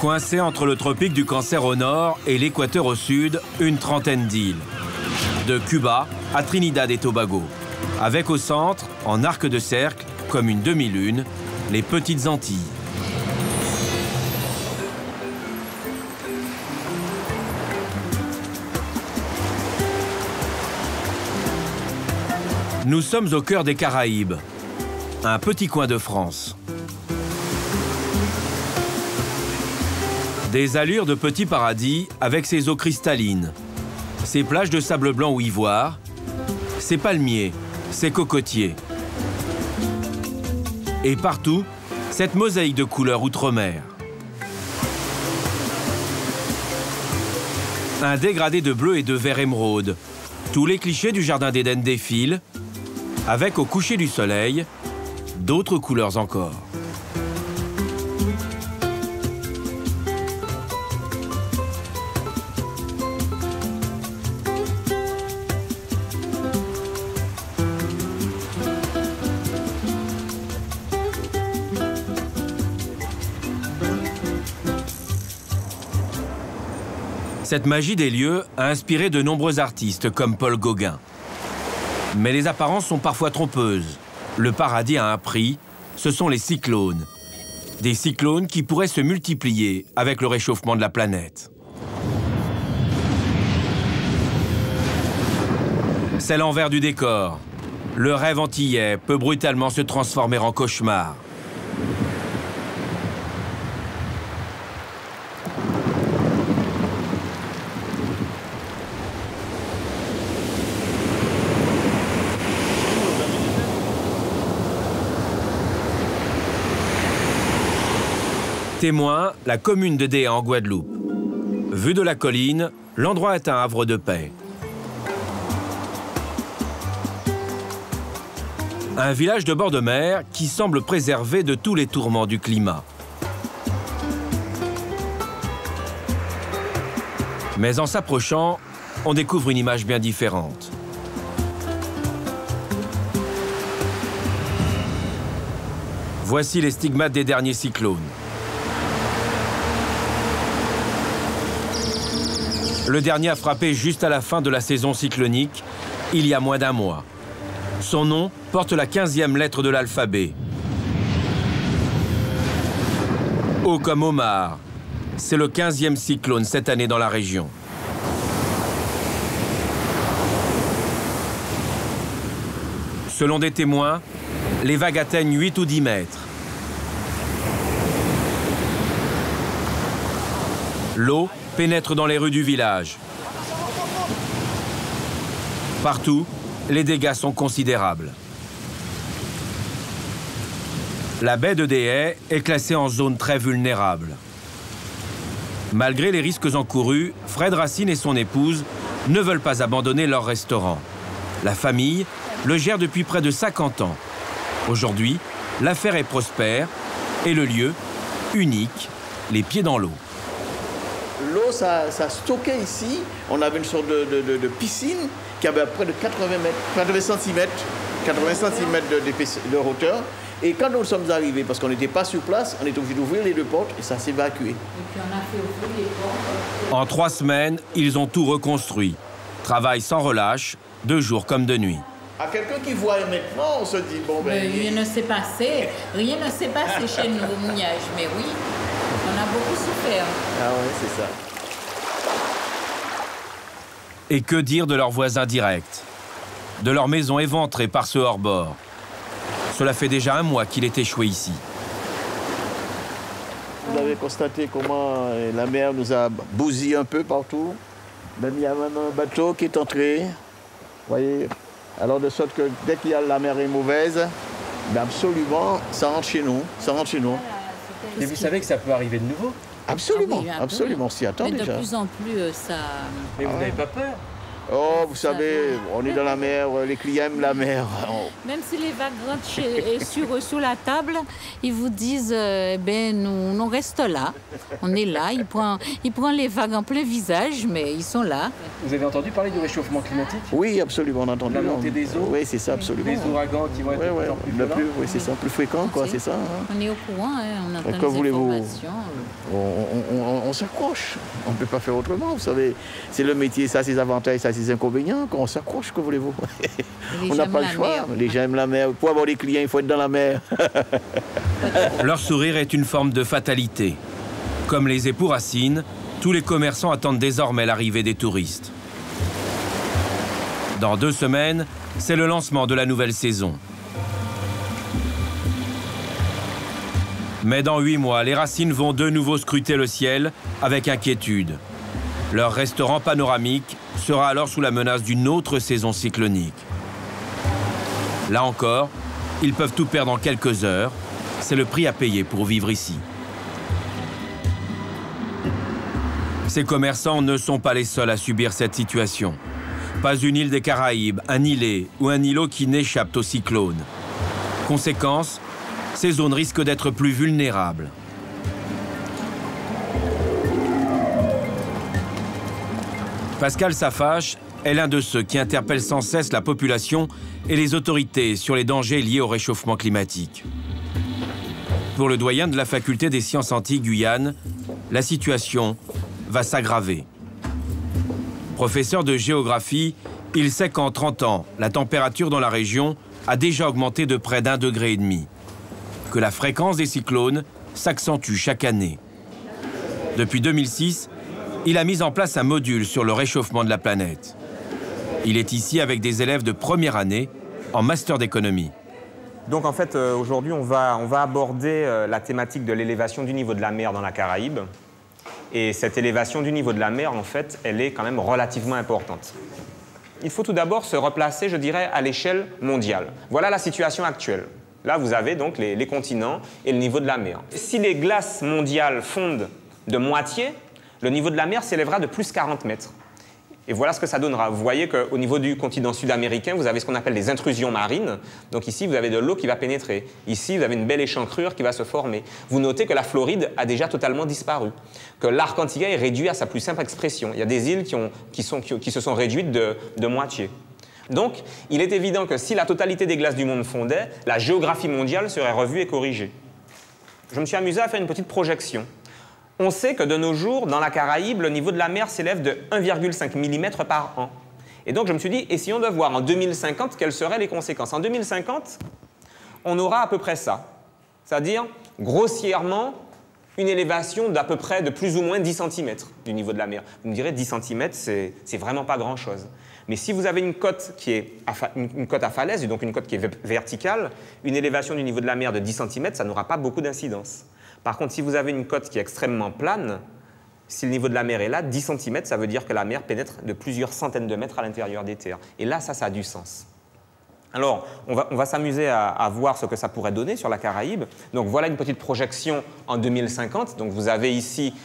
Coincés entre le tropique du Cancer au nord et l'équateur au sud, une trentaine d'îles. De Cuba à Trinidad et Tobago. Avec au centre, en arc de cercle, comme une demi-lune, les petites Antilles. Nous sommes au cœur des Caraïbes, un petit coin de France. Des allures de petit paradis avec ses eaux cristallines, ses plages de sable blanc ou ivoire, ses palmiers, ses cocotiers. Et partout, cette mosaïque de couleurs outre-mer. Un dégradé de bleu et de vert émeraude. Tous les clichés du jardin d'Éden défilent, avec au coucher du soleil, d'autres couleurs encore. Cette magie des lieux a inspiré de nombreux artistes comme Paul Gauguin. Mais les apparences sont parfois trompeuses. Le paradis a un prix, ce sont les cyclones. Des cyclones qui pourraient se multiplier avec le réchauffement de la planète. C'est l'envers du décor. Le rêve antillais peut brutalement se transformer en cauchemar. Témoin, la commune de Déa en Guadeloupe. Vu de la colline, l'endroit est un havre de paix. Un village de bord de mer qui semble préservé de tous les tourments du climat. Mais en s'approchant, on découvre une image bien différente. Voici les stigmates des derniers cyclones. Le dernier a frappé juste à la fin de la saison cyclonique, il y a moins d'un mois. Son nom porte la 15e lettre de l'alphabet. O comme Omar, c'est le 15e cyclone cette année dans la région. Selon des témoins, les vagues atteignent 8 ou 10 mètres. L'eau pénètre dans les rues du village. Partout, les dégâts sont considérables. La baie de Déa est classée en zone très vulnérable. Malgré les risques encourus, Fred Racine et son épouse ne veulent pas abandonner leur restaurant. La famille le gère depuis près de 50 ans. Aujourd'hui, l'affaire est prospère et le lieu, unique, les pieds dans l'eau. L'eau, ça stockait ici. On avait une sorte de piscine qui avait près de 80 cm de hauteur. Et quand nous sommes arrivés, parce qu'on n'était pas sur place, on était obligé d'ouvrir les deux portes et ça s'est évacué. Et puis on a fait ouvrir les portes. En 3 semaines, ils ont tout reconstruit. Travail sans relâche, de jour comme de nuit. À quelqu'un qui voit maintenant, on se dit, bon ben... Rien ne s'est passé. Rien ne s'est passé chez nous au mouillage, mais oui. On a beaucoup souffert. Ah oui, c'est ça. Et que dire de leurs voisins directs? De leur maison éventrée par ce hors-bord. Cela fait déjà 1 mois qu'il est échoué ici. Vous avez constaté comment la mer nous a bousillé un peu partout. Même il y a maintenant un bateau qui est entré. Vous voyez? Alors de sorte que dès qu'il y a la mer est mauvaise, ben absolument, ça rentre chez nous. Ça rentre chez nous. Et vous savez que ça peut arriver de nouveau? Absolument, Ah oui, absolument, on s'y attend mais déjà. de plus en plus, ça... Mais vous n'avez pas peur? Oh, vous savez, on est dans la mer, les clients aiment la mer. Même si les vagues rentrent sous la table, ils vous disent, nous on reste là. On est là, ils prennent les vagues en plein visage, mais ils sont là. Vous avez entendu parler du réchauffement climatique? Oui, absolument, on a entendu. La montée des eaux? Oui, c'est ça, absolument. Les ouragans qui vont être de plus en plus violents? Oui, c'est ça, plus fréquent, quoi, c'est ça. On est au courant, on entend Comme les voulez-vous, informations. on s'accroche, on ne peut pas faire autrement, vous savez. C'est le métier, ça, ses avantages, ça, ses inconvénients, on s'accroche, que voulez-vous. On n'a pas le choix, les gens aiment la mer. Pour avoir des clients, il faut être dans la mer. Leur sourire est une forme de fatalité. Comme les époux Racine, tous les commerçants attendent désormais l'arrivée des touristes. Dans 2 semaines, c'est le lancement de la nouvelle saison. Mais dans 8 mois, les Racines vont de nouveau scruter le ciel avec inquiétude. Leur restaurant panoramique sera alors sous la menace d'une autre saison cyclonique. Là encore, ils peuvent tout perdre en quelques heures. C'est le prix à payer pour vivre ici. Ces commerçants ne sont pas les seuls à subir cette situation. Pas une île des Caraïbes, un îlet ou un îlot qui n'échappent au cyclone. Conséquence, ces zones risquent d'être plus vulnérables. Pascal Safache est l'un de ceux qui interpellent sans cesse la population et les autorités sur les dangers liés au réchauffement climatique. Pour le doyen de la faculté des sciences antilles Guyane, la situation va s'aggraver. Professeur de géographie, il sait qu'en 30 ans, la température dans la région a déjà augmenté de près d'1,5 degré, que la fréquence des cyclones s'accentue chaque année. Depuis 2006, il a mis en place un module sur le réchauffement de la planète. Il est ici avec des élèves de première année en master d'économie. Donc en fait, aujourd'hui, on va aborder la thématique de l'élévation du niveau de la mer dans la Caraïbe. Et cette élévation du niveau de la mer, en fait, elle est quand même relativement importante. Il faut tout d'abord se replacer, je dirais, à l'échelle mondiale. Voilà la situation actuelle. Là, vous avez donc les continents et le niveau de la mer. Si les glaces mondiales fondent de moitié, le niveau de la mer s'élèvera de plus 40 mètres. Et voilà ce que ça donnera. Vous voyez qu'au niveau du continent sud-américain, vous avez ce qu'on appelle des intrusions marines. Donc ici, vous avez de l'eau qui va pénétrer. Ici, vous avez une belle échancrure qui va se former. Vous notez que la Floride a déjà totalement disparu, que l'arc antillais est réduit à sa plus simple expression. Il y a des îles qui se sont réduites de moitié. Donc, il est évident que si la totalité des glaces du monde fondait, la géographie mondiale serait revue et corrigée. Je me suis amusé à faire une petite projection. On sait que de nos jours, dans la Caraïbe, le niveau de la mer s'élève de 1,5 mm par an. Et donc je me suis dit, essayons de voir en 2050 quelles seraient les conséquences. En 2050, on aura à peu près ça. C'est-à-dire, grossièrement, une élévation d'à peu près de plus ou moins 10 cm du niveau de la mer. Vous me direz, 10 cm, c'est vraiment pas grand-chose. Mais si vous avez une côte qui est une côte à falaise, donc une côte qui est verticale, une élévation du niveau de la mer de 10 cm, ça n'aura pas beaucoup d'incidence. Par contre, si vous avez une côte qui est extrêmement plane, si le niveau de la mer est là, 10 cm, ça veut dire que la mer pénètre de plusieurs centaines de mètres à l'intérieur des terres. Et là, ça a du sens. Alors, on va s'amuser à voir ce que ça pourrait donner sur la Caraïbe. Donc, voilà une petite projection en 2050. Donc, vous avez ici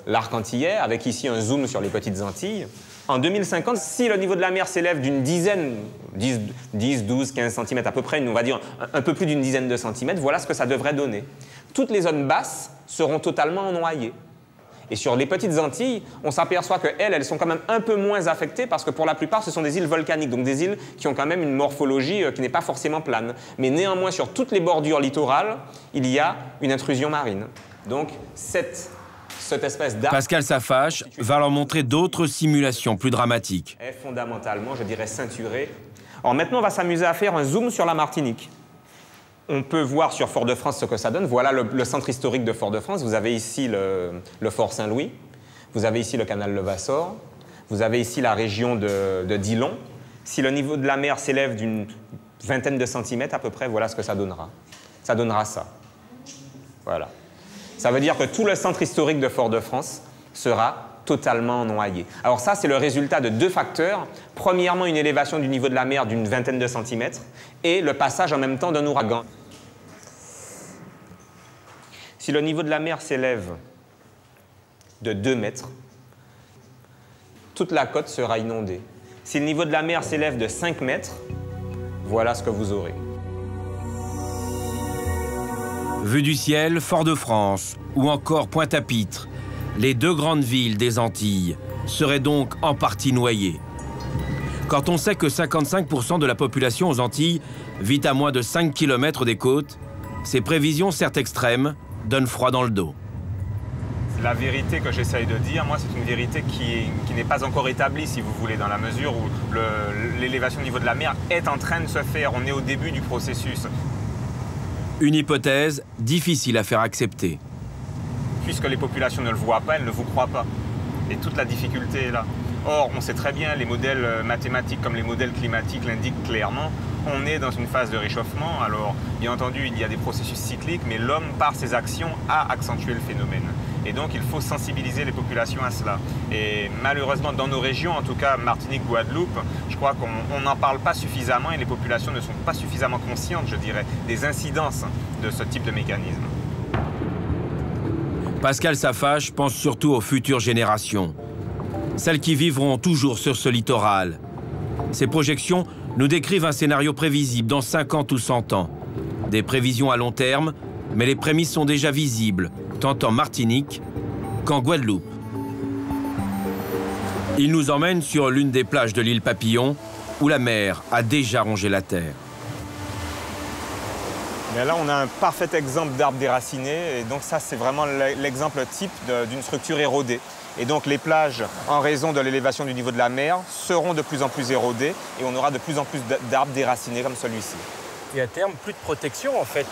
l'arc antillais, avec ici un zoom sur les petites Antilles. En 2050, si le niveau de la mer s'élève d'une dizaine, 10, 12, 15 cm à peu près, on va dire un peu plus d'une dizaine de centimètres, voilà ce que ça devrait donner. Toutes les zones basses seront totalement noyées. Et sur les petites Antilles, on s'aperçoit qu'elles sont quand même un peu moins affectées parce que pour la plupart, ce sont des îles volcaniques, donc des îles qui ont quand même une morphologie qui n'est pas forcément plane. Mais néanmoins, sur toutes les bordures littorales, il y a une intrusion marine. Donc, cette espèce d'arc... Pascal Safache va leur montrer d'autres simulations plus dramatiques. Est fondamentalement, je dirais, ceinturée. Alors maintenant, on va s'amuser à faire un zoom sur la Martinique. On peut voir sur Fort-de-France ce que ça donne. Voilà le centre historique de Fort-de-France. Vous avez ici le Fort Saint-Louis. Vous avez ici le canal Levassor. Vous avez ici la région de Dillon. Si le niveau de la mer s'élève d'une vingtaine de centimètres à peu près, voilà ce que ça donnera. Ça donnera ça. Voilà. Ça veut dire que tout le centre historique de Fort-de-France sera totalement noyé. Alors ça, c'est le résultat de 2 facteurs. Premièrement, une élévation du niveau de la mer d'une vingtaine de centimètres et le passage en même temps d'un ouragan. Si le niveau de la mer s'élève de 2 mètres, toute la côte sera inondée. Si le niveau de la mer s'élève de 5 mètres, voilà ce que vous aurez. Vue du ciel, Fort-de-France ou encore Pointe-à-Pitre, les deux grandes villes des Antilles seraient donc en partie noyées. Quand on sait que 55% de la population aux Antilles vit à moins de 5 km des côtes, ces prévisions, certes extrêmes, donnent froid dans le dos. La vérité que j'essaye de dire, moi, c'est une vérité qui n'est pas encore établie, si vous voulez, dans la mesure où l'élévation au niveau de la mer est en train de se faire. On est au début du processus. Une hypothèse difficile à faire accepter. Puisque les populations ne le voient pas, elles ne vous croient pas. Et toute la difficulté est là. Or, on sait très bien, les modèles mathématiques comme les modèles climatiques l'indiquent clairement, on est dans une phase de réchauffement. Alors, bien entendu, il y a des processus cycliques, mais l'homme, par ses actions, a accentué le phénomène. Et donc, il faut sensibiliser les populations à cela. Et malheureusement, dans nos régions, en tout cas Martinique, Guadeloupe, je crois qu'on n'en parle pas suffisamment et les populations ne sont pas suffisamment conscientes, je dirais, des incidences de ce type de mécanisme. Pascal Safache pense surtout aux futures générations, celles qui vivront toujours sur ce littoral. Ces projections nous décrivent un scénario prévisible dans 50 ou 100 ans. Des prévisions à long terme, mais les prémices sont déjà visibles, tant en Martinique qu'en Guadeloupe. Il nous emmène sur l'une des plages de l'île Papillon, où la mer a déjà rongé la terre. Mais là, on a un parfait exemple d'arbre déraciné, et donc ça, c'est vraiment l'exemple type d'une structure érodée. Et donc les plages, en raison de l'élévation du niveau de la mer, seront de plus en plus érodées, et on aura de plus en plus d'arbres déracinés comme celui-ci. Et à terme, plus de protection en fait.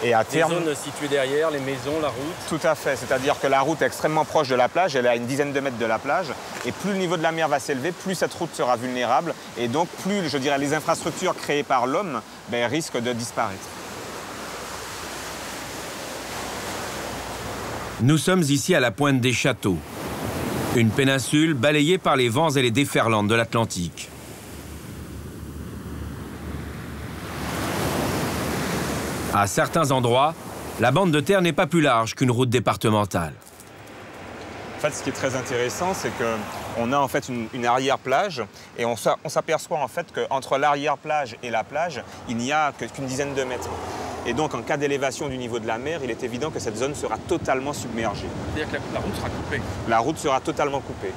Et à terme, les zones situées derrière, les maisons, la route. Tout à fait, c'est-à-dire que la route est extrêmement proche de la plage, elle est à une dizaine de mètres de la plage, et plus le niveau de la mer va s'élever, plus cette route sera vulnérable, et donc plus, je dirais, les infrastructures créées par l'homme risquent de disparaître. Nous sommes ici à la pointe des Châteaux, une péninsule balayée par les vents et les déferlantes de l'Atlantique. À certains endroits, la bande de terre n'est pas plus large qu'une route départementale. En fait, ce qui est très intéressant, c'est qu'on a en fait une arrière-plage et on s'aperçoit en fait qu'entre l'arrière-plage et la plage, il n'y a qu'une dizaine de mètres. Et donc, en cas d'élévation du niveau de la mer, il est évident que cette zone sera totalement submergée. C'est-à-dire que la route sera coupée. La route sera totalement coupée.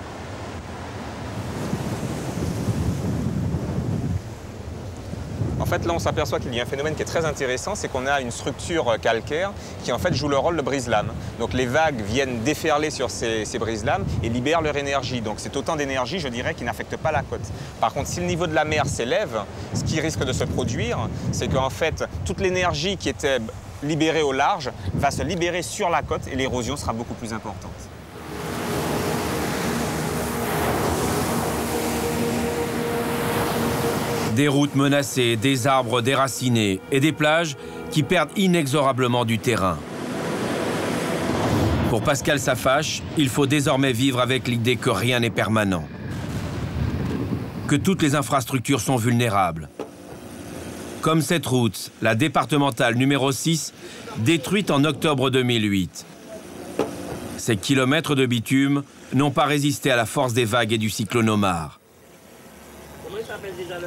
En fait, là, on s'aperçoit qu'il y a un phénomène qui est très intéressant, c'est qu'on a une structure calcaire qui, en fait, joue le rôle de brise-lames. Donc, les vagues viennent déferler sur ces brise-lames et libèrent leur énergie. Donc, c'est autant d'énergie, je dirais, qui n'affecte pas la côte. Par contre, si le niveau de la mer s'élève, ce qui risque de se produire, c'est qu'en fait, toute l'énergie qui était libérée au large va se libérer sur la côte et l'érosion sera beaucoup plus importante. Des routes menacées, des arbres déracinés et des plages qui perdent inexorablement du terrain. Pour Pascal Safache, il faut désormais vivre avec l'idée que rien n'est permanent, que toutes les infrastructures sont vulnérables. Comme cette route, la départementale numéro 6, détruite en octobre 2008. Ces kilomètres de bitume n'ont pas résisté à la force des vagues et du cyclone Omar.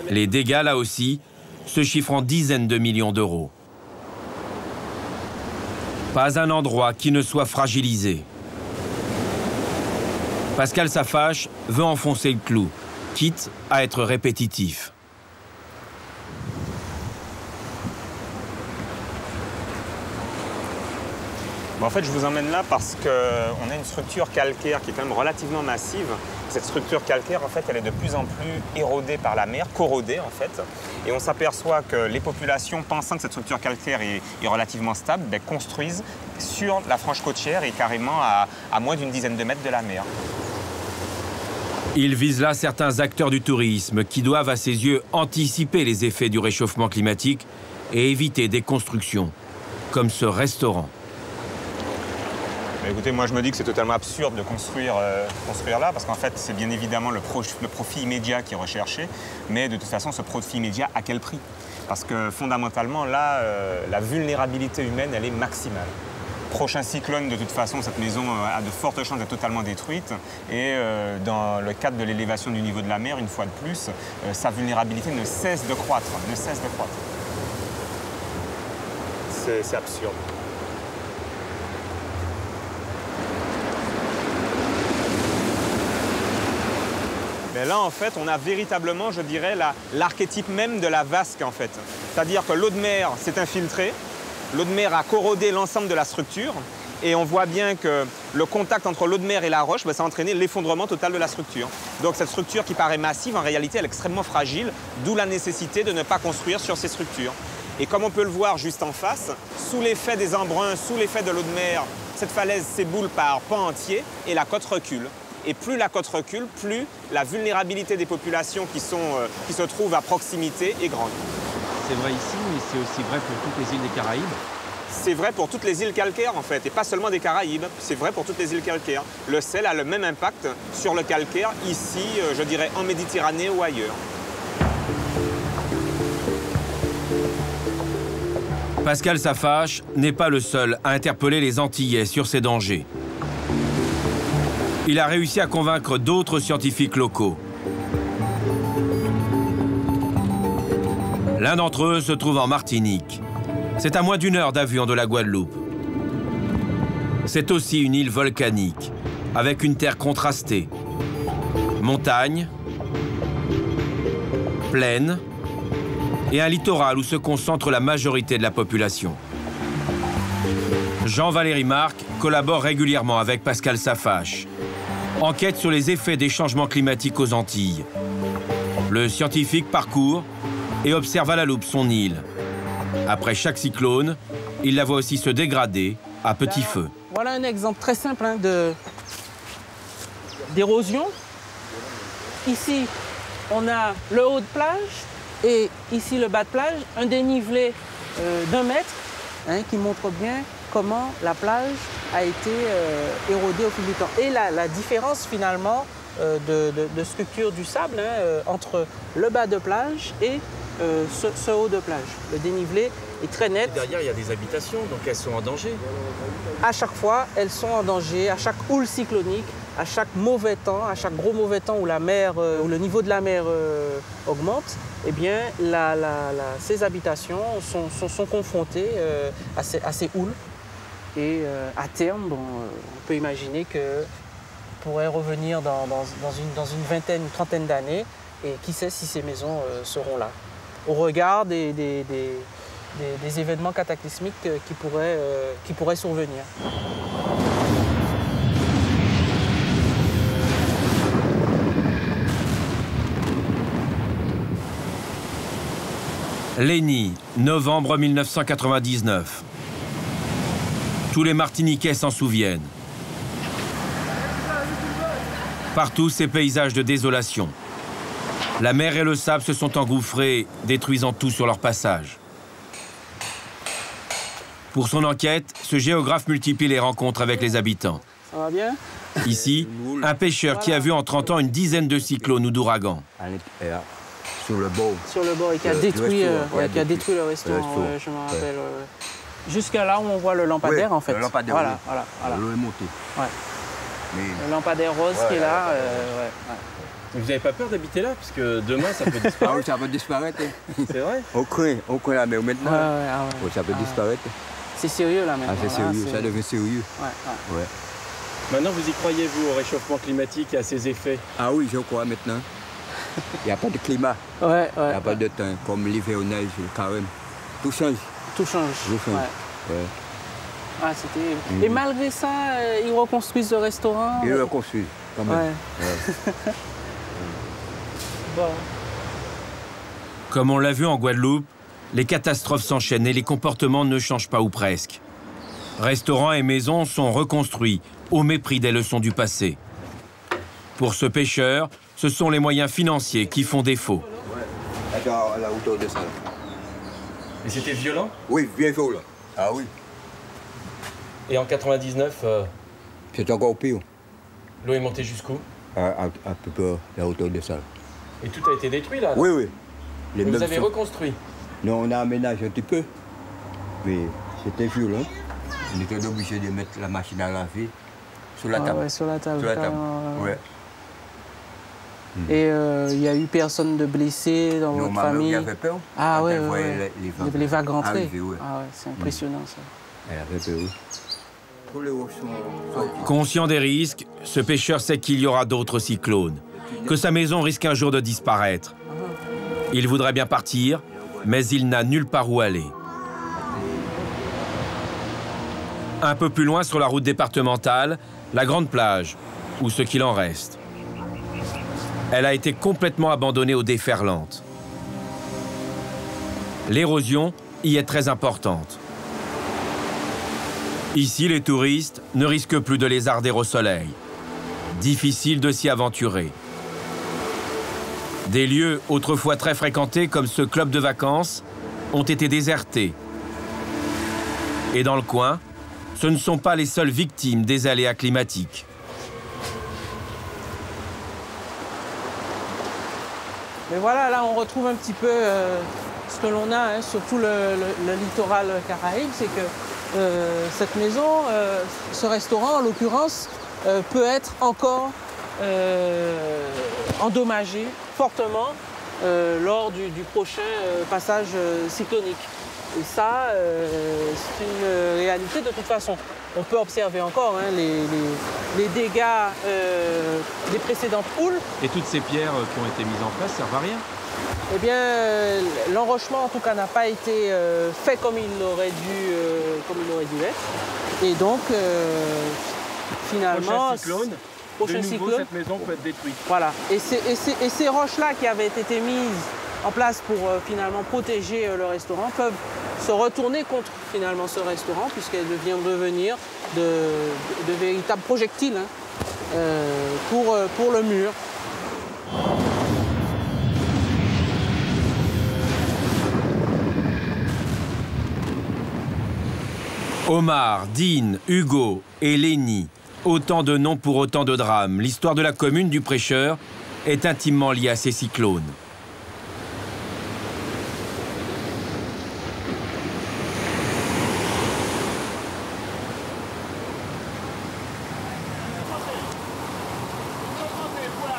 Les dégâts, là aussi, se chiffrent en dizaines de millions d'euros. Pas un endroit qui ne soit fragilisé. Pascal Safache veut enfoncer le clou, quitte à être répétitif. En fait, je vous emmène là parce qu'on a une structure calcaire qui est quand même relativement massive. Cette structure calcaire, en fait, elle est de plus en plus érodée par la mer, corrodée, en fait. Et on s'aperçoit que les populations, pensant que cette structure calcaire est relativement stable, construisent sur la frange côtière et carrément à moins d'une dizaine de mètres de la mer. Il vise là certains acteurs du tourisme qui doivent, à ses yeux, anticiper les effets du réchauffement climatique et éviter des constructions, comme ce restaurant. Écoutez, moi je me dis que c'est totalement absurde de construire là, parce qu'en fait c'est bien évidemment le profit immédiat qui est recherché, mais de toute façon ce profit immédiat à quel prix? Parce que fondamentalement là, la vulnérabilité humaine elle est maximale. prochain cyclone, de toute façon, cette maison a de fortes chances d'être totalement détruite. Et dans le cadre de l'élévation du niveau de la mer, une fois de plus, sa vulnérabilité ne cesse de croître, C'est absurde. Mais là, en fait, on a véritablement, je dirais, l'archétype même de la vasque, en fait. C'est-à-dire que l'eau de mer s'est infiltrée, l'eau de mer a corrodé l'ensemble de la structure, et on voit bien que le contact entre l'eau de mer et la roche, ça a entraîné l'effondrement total de la structure. Donc cette structure qui paraît massive, en réalité, elle est extrêmement fragile, d'où la nécessité de ne pas construire sur ces structures. Et comme on peut le voir juste en face, sous l'effet des embruns, sous l'effet de l'eau de mer, cette falaise s'éboule par pans entiers et la côte recule. Et plus la côte recule, plus la vulnérabilité des populations qui se trouvent à proximité est grande. C'est vrai ici, mais c'est aussi vrai pour toutes les îles des Caraïbes. C'est vrai pour toutes les îles calcaires, en fait, et pas seulement des Caraïbes. C'est vrai pour toutes les îles calcaires. Le sel a le même impact sur le calcaire ici, je dirais, en Méditerranée ou ailleurs. Pascal Safache n'est pas le seul à interpeller les Antillais sur ces dangers. Il a réussi à convaincre d'autres scientifiques locaux. L'un d'entre eux se trouve en Martinique. C'est à moins d'1 heure d'avion de la Guadeloupe. C'est aussi une île volcanique, avec une terre contrastée. Montagne, plaine et un littoral où se concentre la majorité de la population. Jean-Valéry Marc collabore régulièrement avec Pascal Safache. Enquête sur les effets des changements climatiques aux Antilles. Le scientifique parcourt et observe à la loupe son île. Après chaque cyclone, il la voit aussi se dégrader à petit feu. Voilà un exemple très simple d'érosion. Ici, on a le haut de plage et ici le bas de plage, un dénivelé d'1 mètre qui montre bien comment la plage a été érodée au fil du temps. Et la différence finalement de structure du sable entre le bas de plage et ce haut de plage. Le dénivelé est très net. Et derrière, il y a des habitations, donc elles sont en danger. À chaque fois, elles sont en danger. À chaque houle cyclonique, à chaque mauvais temps, à chaque gros mauvais temps où le niveau de la mer augmente, eh bien, ces habitations sont confrontées à ces houles. Et à terme, on peut imaginer qu'on pourrait revenir dans une vingtaine, une trentaine d'années. Et qui sait si ces maisons seront là, au regard des événements cataclysmiques qui pourraient survenir. Lény, novembre 1999. Tous les Martiniquais s'en souviennent. Partout, ces paysages de désolation. La mer et le sable se sont engouffrés, détruisant tout sur leur passage. Pour son enquête, ce géographe multiplie les rencontres avec les habitants. Ça va bien? Ici, un pêcheur qui a vu en 30 ans une dizaine de cyclones ou d'ouragans. Sur le bord. Sur le bord et qui a détruit le restaurant, je me rappelle. Jusqu'à là où on voit le lampadaire, en fait. Le lampadaire, voilà. L'eau est montée. Ouais. Mais... Le lampadaire rose qui est là. Vous n'avez pas peur d'habiter là? Parce que demain, ça peut disparaître. Ah oui, ça peut disparaître. C'est vrai? On craint la mer maintenant. Ça peut disparaître. C'est sérieux là maintenant. Ah, c'est sérieux, ça devient sérieux. Ouais. Maintenant, vous y croyez, vous, au réchauffement climatique et à ses effets? Ah oui, je crois maintenant. Il n'y a pas de climat. Il n'y a pas de temps, comme l'hiver, neige, carême. Tout change. Tout change. Ouais. Ah, c'était... Et malgré ça, ils reconstruisent le restaurant? Ils le reconstruisent, quand même. Ouais. Bon. Comme on l'a vu en Guadeloupe, les catastrophes s'enchaînent et les comportements ne changent pas ou presque. Restaurants et maisons sont reconstruits au mépris des leçons du passé. Pour ce pêcheur, ce sont les moyens financiers qui font défaut. À la hauteur de ça. Et c'était violent? Oui, bien violent. Ah oui. Et en 99, C'est encore pire. l'eau est montée jusqu'où? À peu près la hauteur de ça. Et tout a été détruit, là? Oui. Vous avez reconstruit? Non, on a aménagé un petit peu. Mais c'était violent. On était obligé de mettre la machine à laver sur la table. Ouais, sur la table. Sur la table. Ouais. Et il n'y a eu personne de blessé dans votre famille? Elle avait peur. Ah ouais, les vagues rentrer. Arriver, ouais. Ah ouais, c'est impressionnant ça. Elle avait peur, oui. Tous les roches sont... Conscient des risques, ce pêcheur sait qu'il y aura d'autres cyclones, que sa maison risque un jour de disparaître. Il voudrait bien partir, mais il n'a nulle part où aller. Un peu plus loin sur la route départementale, la grande plage, ou ce qu'il en reste. Elle a été complètement abandonnée aux déferlantes. L'érosion y est très importante. Ici, les touristes ne risquent plus de lézarder au soleil. Difficile de s'y aventurer. Des lieux autrefois très fréquentés comme ce club de vacances ont été désertés. Et dans le coin, ce ne sont pas les seules victimes des aléas climatiques. Mais voilà, là on retrouve un petit peu ce que l'on a, sur tout le littoral caraïbe, c'est que cette maison, ce restaurant en l'occurrence, peut être encore endommagé fortement lors du prochain passage cyclonique. Et ça, c'est une réalité de toute façon. On peut observer encore les dégâts des précédentes houles. Et toutes ces pierres qui ont été mises en place servent à rien? Eh bien, l'enrochement en tout cas n'a pas été fait comme il aurait dû être. Et donc, finalement, prochain cyclone, cette maison peut être détruite. Voilà. Et ces roches-là qui avaient été mises en place pour finalement protéger le restaurant peuvent se retourner contre finalement ce restaurant puisqu'elles viennent devenir de véritables projectiles pour le mur. Omar, Dean, Hugo et Lénie, autant de noms pour autant de drames. L'histoire de la commune du Prêcheur est intimement liée à ces cyclones.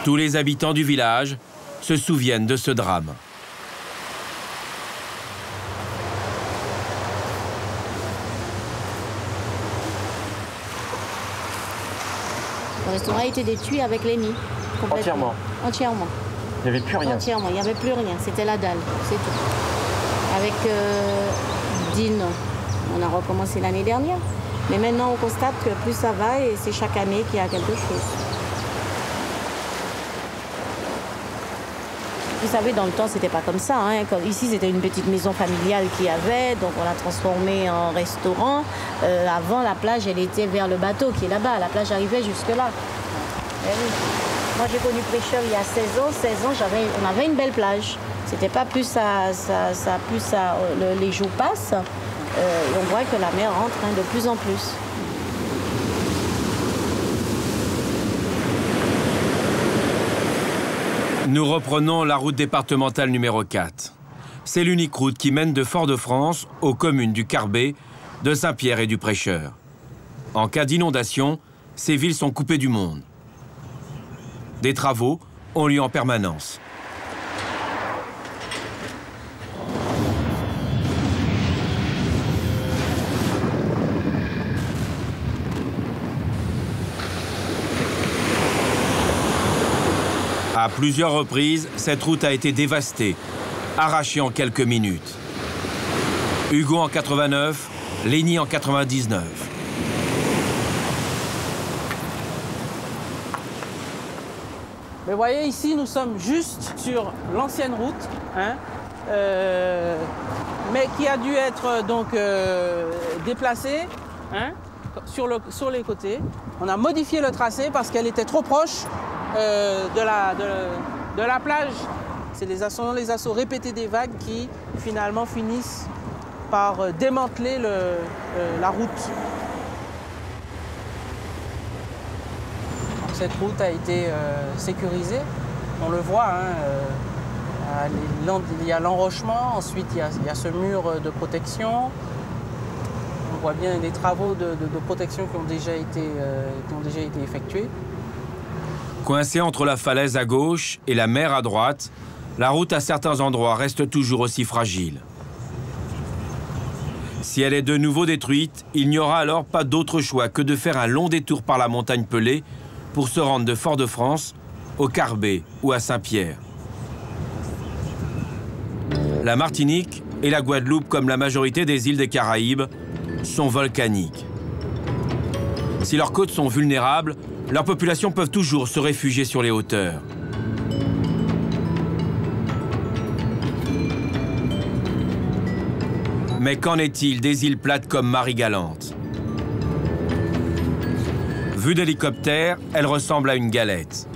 Tous les habitants du village se souviennent de ce drame. Le restaurant a été détruit avec les nids. Entièrement? Entièrement. Il n'y avait plus rien? Entièrement, il n'y avait plus rien. C'était la dalle, c'est tout. Avec Dean, on a recommencé l'année dernière. Mais maintenant, on constate que plus ça va et c'est chaque année qu'il y a quelque chose. Vous savez, dans le temps, c'était pas comme ça. Hein. Ici, c'était une petite maison familiale qu'il y avait, donc on l'a transformée en restaurant. Avant, la plage, elle était vers le bateau qui est là-bas. La plage arrivait jusque-là. Eh oui. Moi, j'ai connu Prêcheur il y a 16 ans. 16 ans, on avait une belle plage. C'était pas plus les jours passent. Et on voit que la mer rentre de plus en plus. Nous reprenons la route départementale numéro 4. C'est l'unique route qui mène de Fort-de-France aux communes du Carbet, de Saint-Pierre et du Prêcheur. En cas d'inondation, ces villes sont coupées du monde. Des travaux ont lieu en permanence. À plusieurs reprises, cette route a été dévastée, arrachée en quelques minutes. Hugo en 89, Lénie en 99. Mais vous voyez, ici, nous sommes juste sur l'ancienne route, mais qui a dû être donc déplacée sur les côtés. On a modifié le tracé parce qu'elle était trop proche de la plage. C'est les assauts répétés des vagues qui finalement finissent par démanteler la route. Donc, cette route a été sécurisée, on le voit. Il y a l'enrochement, ensuite il y a ce mur de protection. On voit bien les travaux de protection qui ont déjà été effectués. Coincée entre la falaise à gauche et la mer à droite, la route à certains endroits reste toujours aussi fragile. Si elle est de nouveau détruite, il n'y aura alors pas d'autre choix que de faire un long détour par la montagne Pelée pour se rendre de Fort-de-France au Carbet ou à Saint-Pierre. La Martinique et la Guadeloupe, comme la majorité des îles des Caraïbes, sont volcaniques. Si leurs côtes sont vulnérables, leurs populations peuvent toujours se réfugier sur les hauteurs. Mais qu'en est-il des îles plates comme Marie-Galante? Vue d'hélicoptère, elle ressemble à une galette.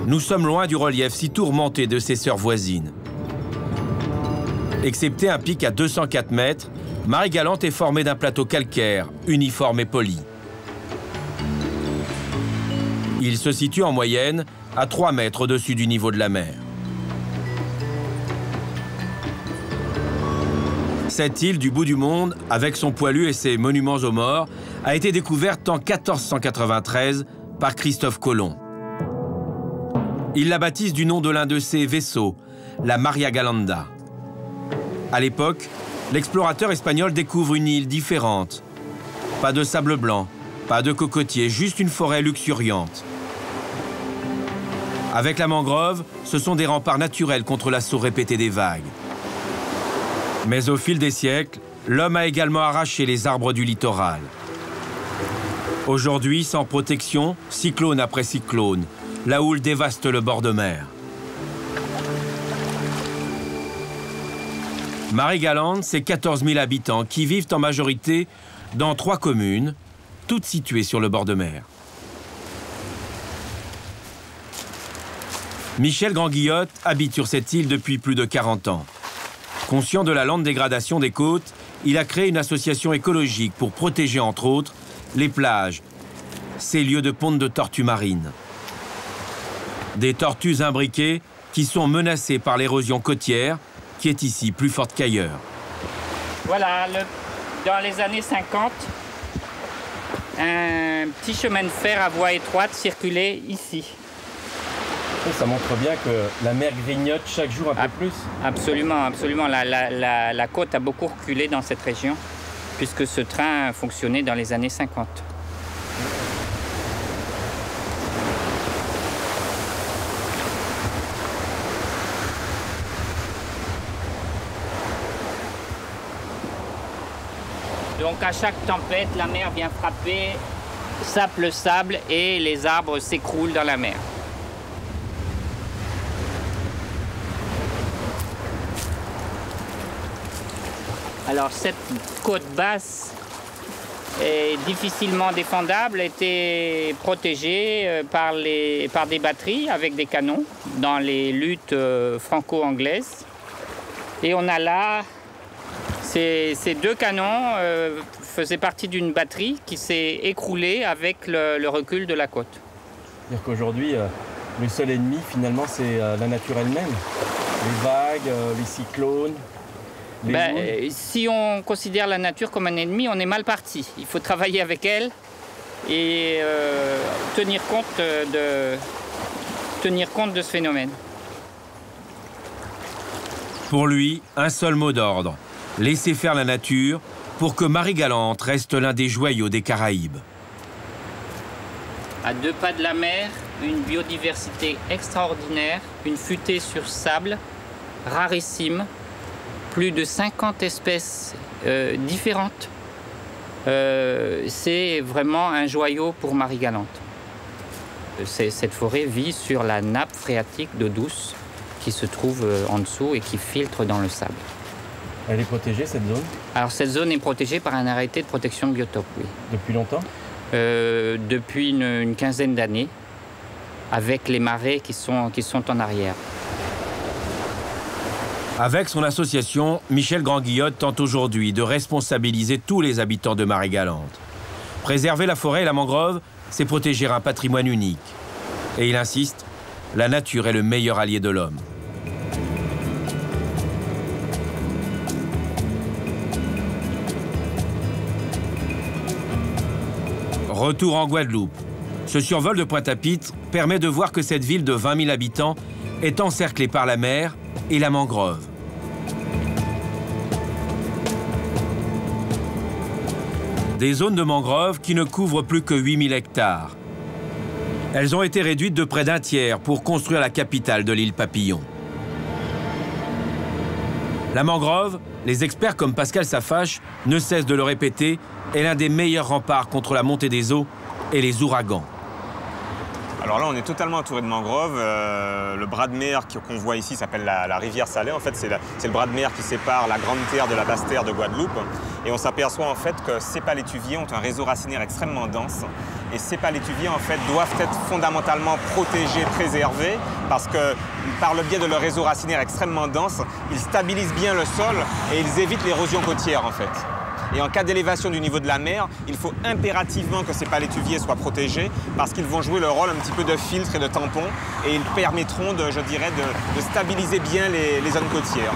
Nous sommes loin du relief si tourmenté de ses sœurs voisines. Excepté un pic à 204 mètres, Marie-Galante est formée d'un plateau calcaire, uniforme et poli. Il se situe en moyenne à 3 mètres au-dessus du niveau de la mer. Cette île du bout du monde, avec son poilu et ses monuments aux morts, a été découverte en 1493 par Christophe Colomb. Il la baptise du nom de l'un de ses vaisseaux, la Maria Galanda. À l'époque, l'explorateur espagnol découvre une île différente. Pas de sable blanc, pas de cocotiers, juste une forêt luxuriante. Avec la mangrove, ce sont des remparts naturels contre l'assaut répété des vagues. Mais au fil des siècles, l'homme a également arraché les arbres du littoral. Aujourd'hui, sans protection, cyclone après cyclone, la houle dévaste le bord de mer. Marie-Galante, c'est 14 000 habitants qui vivent en majorité dans 3 communes, toutes situées sur le bord de mer. Michel Grand-Guillotte habite sur cette île depuis plus de 40 ans. Conscient de la lente dégradation des côtes, il a créé une association écologique pour protéger, entre autres, les plages, ces lieux de ponte de tortues marines. Des tortues imbriquées qui sont menacées par l'érosion côtière, qui est ici plus forte qu'ailleurs. Voilà, dans les années 50, un petit chemin de fer à voie étroite circulait ici. Ça montre bien que la mer grignote chaque jour un peu plus. Absolument, absolument. La côte a beaucoup reculé dans cette région, puisque ce train fonctionnait dans les années 50. Donc à chaque tempête, la mer vient frapper, sape le sable et les arbres s'écroulent dans la mer. Alors cette côte basse est difficilement défendable, était protégée par des batteries avec des canons dans les luttes franco-anglaises. Et on a là, ces 2 canons faisaient partie d'une batterie qui s'est écroulée avec le recul de la côte. C'est-à-dire qu'aujourd'hui, le seul ennemi finalement c'est la nature elle-même, les vagues, les cyclones. Si on considère la nature comme un ennemi, on est mal parti. Il faut travailler avec elle et tenir compte de ce phénomène. Pour lui, un seul mot d'ordre, laisser faire la nature pour que Marie-Galante reste l'un des joyaux des Caraïbes. À 2 pas de la mer, une biodiversité extraordinaire, une futée sur sable, rarissime, plus de 50 espèces différentes. C'est vraiment un joyau pour Marie-Galante. Cette forêt vit sur la nappe phréatique d'eau douce qui se trouve en dessous et qui filtre dans le sable. Elle est protégée, cette zone? Alors cette zone est protégée par un arrêté de protection de biotope, oui. Depuis longtemps? Depuis une quinzaine d'années, avec les marais qui sont en arrière. Avec son association, Michel Grand-Guillotte tente aujourd'hui de responsabiliser tous les habitants de Marie-Galante. Préserver la forêt et la mangrove, c'est protéger un patrimoine unique. Et il insiste, la nature est le meilleur allié de l'homme. Retour en Guadeloupe. Ce survol de Pointe-à-Pitre permet de voir que cette ville de 20 000 habitants est encerclée par la mer et la mangrove. Des zones de mangrove qui ne couvrent plus que 8 000 hectares. Elles ont été réduites de près d'un tiers pour construire la capitale de l'île Papillon. La mangrove, les experts comme Pascal Safache ne cessent de le répéter, est l'un des meilleurs remparts contre la montée des eaux et les ouragans. Alors là, on est totalement entouré de mangroves. Le bras de mer qu'on voit ici s'appelle la rivière Salée. En fait, c'est le bras de mer qui sépare la grande terre de la basse terre de Guadeloupe. Et on s'aperçoit en fait que ces palétuviers ont un réseau racinaire extrêmement dense. Et ces palétuviers en fait doivent être fondamentalement protégés, préservés, parce que par le biais de leur réseau racinaire extrêmement dense, ils stabilisent bien le sol et ils évitent l'érosion côtière en fait. Et en cas d'élévation du niveau de la mer, il faut impérativement que ces palétuviers soient protégés parce qu'ils vont jouer le rôle un petit peu de filtre et de tampon et ils permettront, je dirais, de stabiliser bien les zones côtières.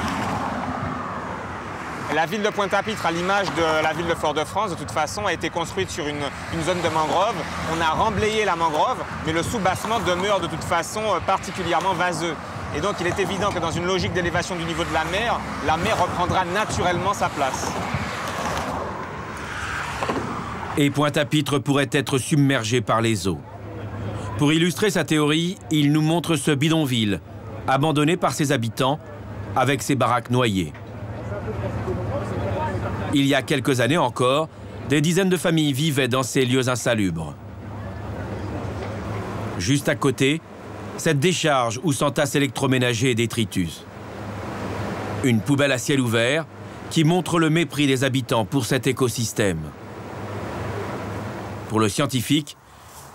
La ville de Pointe-à-Pitre, à l'image de la ville de Fort-de-France, de toute façon, a été construite sur une zone de mangrove. On a remblayé la mangrove, mais le soubassement demeure de toute façon particulièrement vaseux. Et donc il est évident que dans une logique d'élévation du niveau de la mer reprendra naturellement sa place. Et Pointe-à-Pitre pourrait être submergé par les eaux. Pour illustrer sa théorie, il nous montre ce bidonville, abandonné par ses habitants, avec ses baraques noyées. Il y a quelques années encore, des dizaines de familles vivaient dans ces lieux insalubres. Juste à côté, cette décharge où s'entassent électroménagers et détritus. Une poubelle à ciel ouvert qui montre le mépris des habitants pour cet écosystème. Pour le scientifique,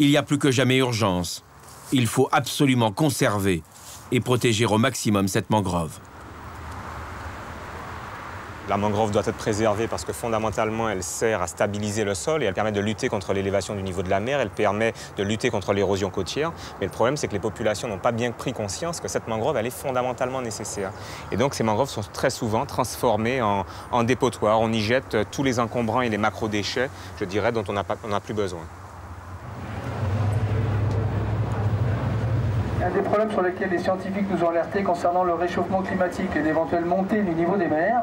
il y a plus que jamais urgence. Il faut absolument conserver et protéger au maximum cette mangrove. La mangrove doit être préservée parce que fondamentalement, elle sert à stabiliser le sol et elle permet de lutter contre l'élévation du niveau de la mer, elle permet de lutter contre l'érosion côtière. Mais le problème, c'est que les populations n'ont pas bien pris conscience que cette mangrove, elle est fondamentalement nécessaire. Et donc, ces mangroves sont très souvent transformées en dépotoirs. On y jette tous les encombrants et les macro-déchets, je dirais, dont on n'a plus besoin. Un des problèmes sur lesquels les scientifiques nous ont alertés concernant le réchauffement climatique et l'éventuelle montée du niveau des mers,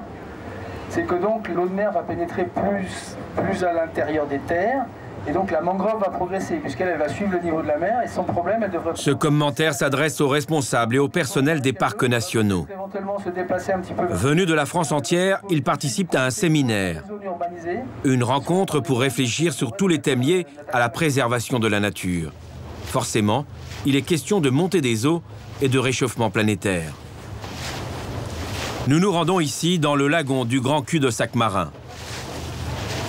c'est que donc l'eau de mer va pénétrer plus à l'intérieur des terres, et donc la mangrove va progresser, puisqu'elle va suivre le niveau de la mer, et son problème, elle devrait... Ce commentaire s'adresse aux responsables et au personnel des parcs nationaux. Venus de la France entière, ils participent à un séminaire, une rencontre pour réfléchir sur tous les thèmes liés à la préservation de la nature. Forcément, il est question de montée des eaux et de réchauffement planétaire. Nous nous rendons ici dans le lagon du Grand Cul-de-Sac marin.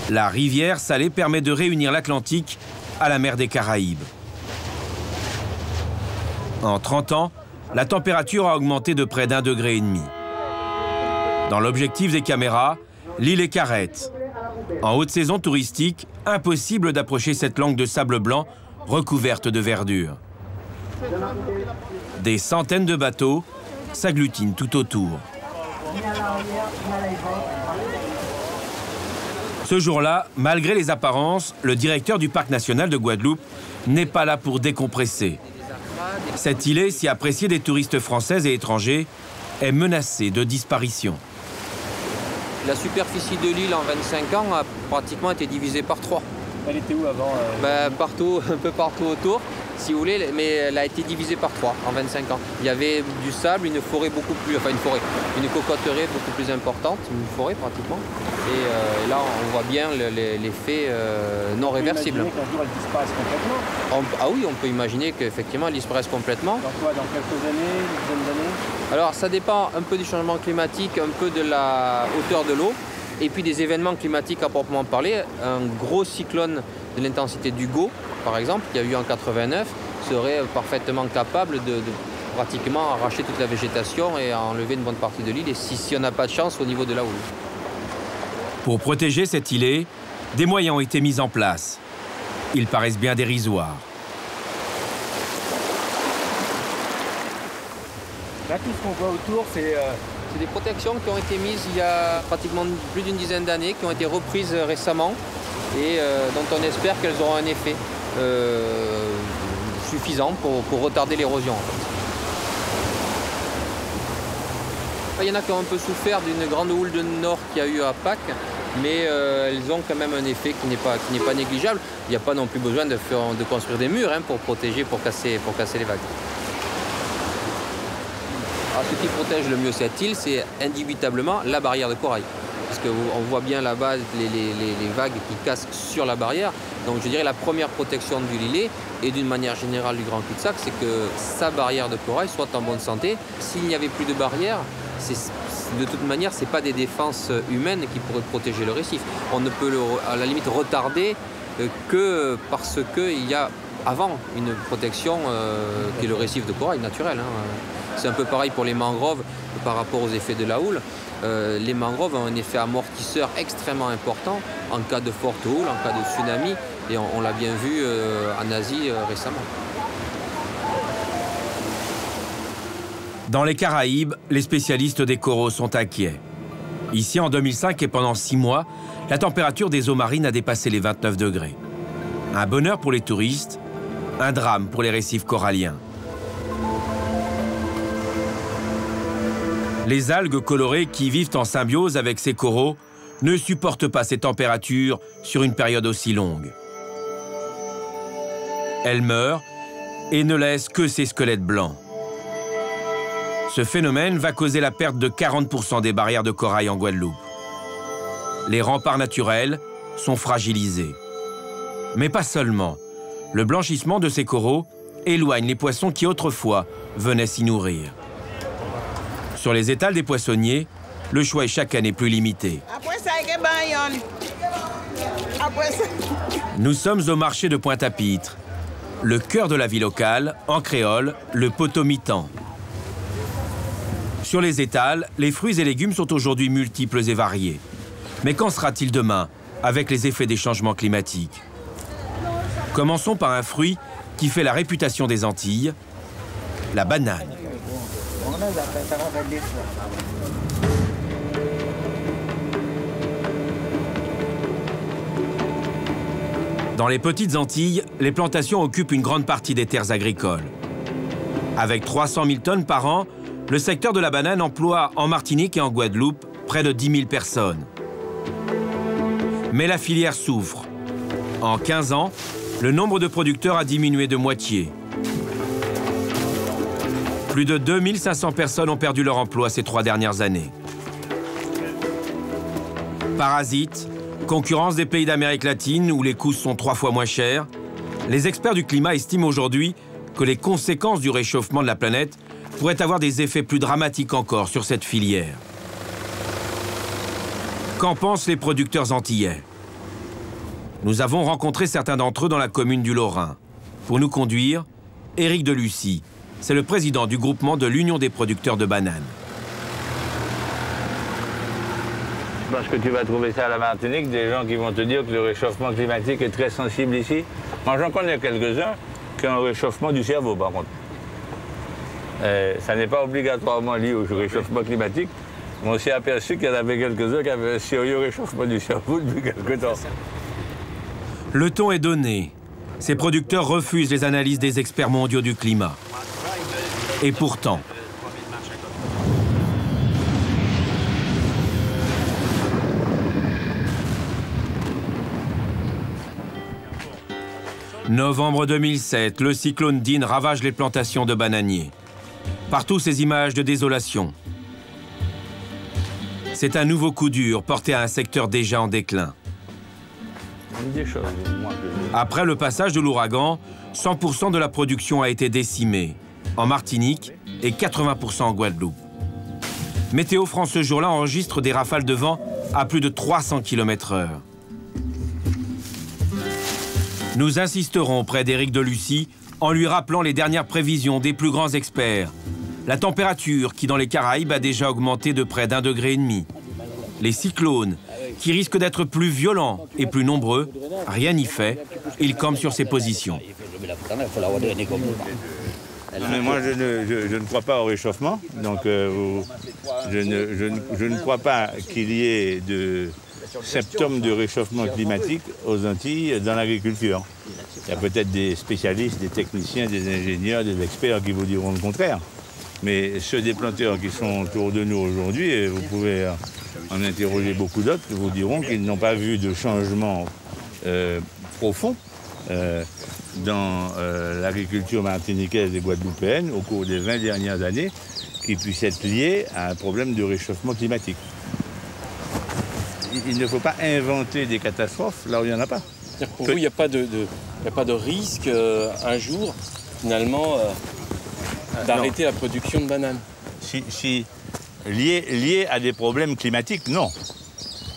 La rivière Salée permet de réunir l'Atlantique à la mer des Caraïbes. En 30 ans, la température a augmenté de près d'1,5 degré. Dans l'objectif des caméras, l'île est carrette. En haute saison touristique, impossible d'approcher cette langue de sable blanc recouverte de verdure. Des centaines de bateaux s'agglutinent tout autour. Ce jour-là, malgré les apparences, le directeur du parc national de Guadeloupe n'est pas là pour décompresser. Cet îlet, si apprécié des touristes français et étrangers, est menacé de disparition. La superficie de l'île en 25 ans a pratiquement été divisée par 3. Elle était où avant Partout, un peu partout autour, si vous voulez, mais elle a été divisée par 3 en 25 ans. Il y avait du sable, une forêt beaucoup plus... Enfin, une cocoterie beaucoup plus importante, une forêt pratiquement. Et là, on voit bien l'effet non réversible. On peut imaginer qu'un jour, elle disparaisse complètement. Ah oui, on peut imaginer qu'effectivement, elle disparaisse complètement. Dans quoi? Dans quelques années, une dizaine d'années? Alors, ça dépend un peu du changement climatique, un peu de la hauteur de l'eau. Et puis des événements climatiques à proprement parler. Un gros cyclone de l'intensité d'Hugo, par exemple, qui a eu en 89, serait parfaitement capable de pratiquement arracher toute la végétation et enlever une bonne partie de l'île, et si on n'a pas de chance au niveau de la houle. Pour protéger cet îlet, des moyens ont été mis en place. Ils paraissent bien dérisoires. Là, tout ce qu'on voit autour, c'est des protections qui ont été mises il y a pratiquement plus d'une dizaine d'années, qui ont été reprises récemment et dont on espère qu'elles auront un effet suffisant pour retarder l'érosion. En fait. Il y en a qui ont un peu souffert d'une grande houle de nord qu'il y a eu à Pâques, mais elles ont quand même un effet qui n'est pas négligeable. Il n'y a pas non plus besoin de construire des murs pour protéger, pour casser les vagues. Alors, ce qui protège le mieux cette île, c'est indubitablement la barrière de corail. Parce qu'on voit bien là-bas les vagues qui cassent sur la barrière. Donc je dirais la première protection du Lillet et d'une manière générale du Grand Cul-de-Sac, c'est que sa barrière de corail soit en bonne santé. S'il n'y avait plus de barrière, de toute manière, ce n'est pas des défenses humaines qui pourraient protéger le récif. On ne peut à la limite retarder que parce qu'il y a avant une protection qui est le récif de corail naturel. C'est un peu pareil pour les mangroves par rapport aux effets de la houle. Les mangroves ont un effet amortisseur extrêmement important en cas de forte houle, en cas de tsunami, et on l'a bien vu en Asie récemment. Dans les Caraïbes, les spécialistes des coraux sont inquiets. Ici, en 2005 et pendant 6 mois, la température des eaux marines a dépassé les 29 degrés. Un bonheur pour les touristes, un drame pour les récifs coralliens. Les algues colorées qui vivent en symbiose avec ces coraux ne supportent pas ces températures sur une période aussi longue. Elles meurent et ne laissent que ces squelettes blancs. Ce phénomène va causer la perte de 40% des barrières de corail en Guadeloupe. Les remparts naturels sont fragilisés. Mais pas seulement. Le blanchissement de ces coraux éloigne les poissons qui autrefois venaient s'y nourrir. Sur les étals des poissonniers, le choix est chaque année plus limité. Nous sommes au marché de Pointe-à-Pitre, le cœur de la vie locale, en créole, le potomitan. Sur les étals, les fruits et légumes sont aujourd'hui multiples et variés. Mais qu'en sera-t-il demain avec les effets des changements climatiques? Commençons par un fruit qui fait la réputation des Antilles, la banane. Dans les petites Antilles, les plantations occupent une grande partie des terres agricoles. Avec 300 000 tonnes par an, le secteur de la banane emploie en Martinique et en Guadeloupe près de 10 000 personnes. Mais la filière souffre. En 15 ans, le nombre de producteurs a diminué de moitié. Plus de 2500 personnes ont perdu leur emploi ces 3 dernières années. Parasites, concurrence des pays d'Amérique latine où les coûts sont 3 fois moins chers, les experts du climat estiment aujourd'hui que les conséquences du réchauffement de la planète pourraient avoir des effets plus dramatiques encore sur cette filière. Qu'en pensent les producteurs antillais? Nous avons rencontré certains d'entre eux dans la commune du Lorrain. Pour nous conduire, Éric Delucy, c'est le président du groupement de l'Union des producteurs de bananes. Parce que tu vas trouver ça à la Martinique, des gens qui vont te dire que le réchauffement climatique est très sensible ici. Moi, j'en connais quelques-uns qui ont un réchauffement du cerveau, par contre. Ça n'est pas obligatoirement lié au réchauffement climatique. Mais on s'est aperçu qu'il y en avait quelques-uns qui avaient un sérieux réchauffement du cerveau depuis quelque temps. Le ton est donné. Ces producteurs refusent les analyses des experts mondiaux du climat. Et pourtant... Novembre 2007, le cyclone Dean ravage les plantations de bananiers. Partout ces images de désolation. C'est un nouveau coup dur porté à un secteur déjà en déclin. Après le passage de l'ouragan, 100% de la production a été décimée, en Martinique et 80% en Guadeloupe. Météo France ce jour-là enregistre des rafales de vent à plus de 300 km/h. Nous insisterons près d'Éric Delucy en lui rappelant les dernières prévisions des plus grands experts. La température qui, dans les Caraïbes, a déjà augmenté de près d'1,5 degré. Les cyclones, qui risquent d'être plus violents et plus nombreux, rien n'y fait. Il campe sur ses positions. Mais moi, je ne crois pas au réchauffement. Donc, je ne crois pas qu'il y ait symptômes de réchauffement climatique aux Antilles dans l'agriculture. Il y a peut-être des spécialistes, des techniciens, des ingénieurs, des experts qui vous diront le contraire. Mais ceux des planteurs qui sont autour de nous aujourd'hui, et vous pouvez en interroger beaucoup d'autres, vous diront qu'ils n'ont pas vu de changement profond dans l'agriculture martiniquaise et guadeloupéenne au cours des 20 dernières années qui puisse être lié à un problème de réchauffement climatique. Il ne faut pas inventer des catastrophes là où il n'y en a pas. Pour vous, il n'y a pas de risque un jour, finalement, d'arrêter la production de bananes? Lié à des problèmes climatiques, non.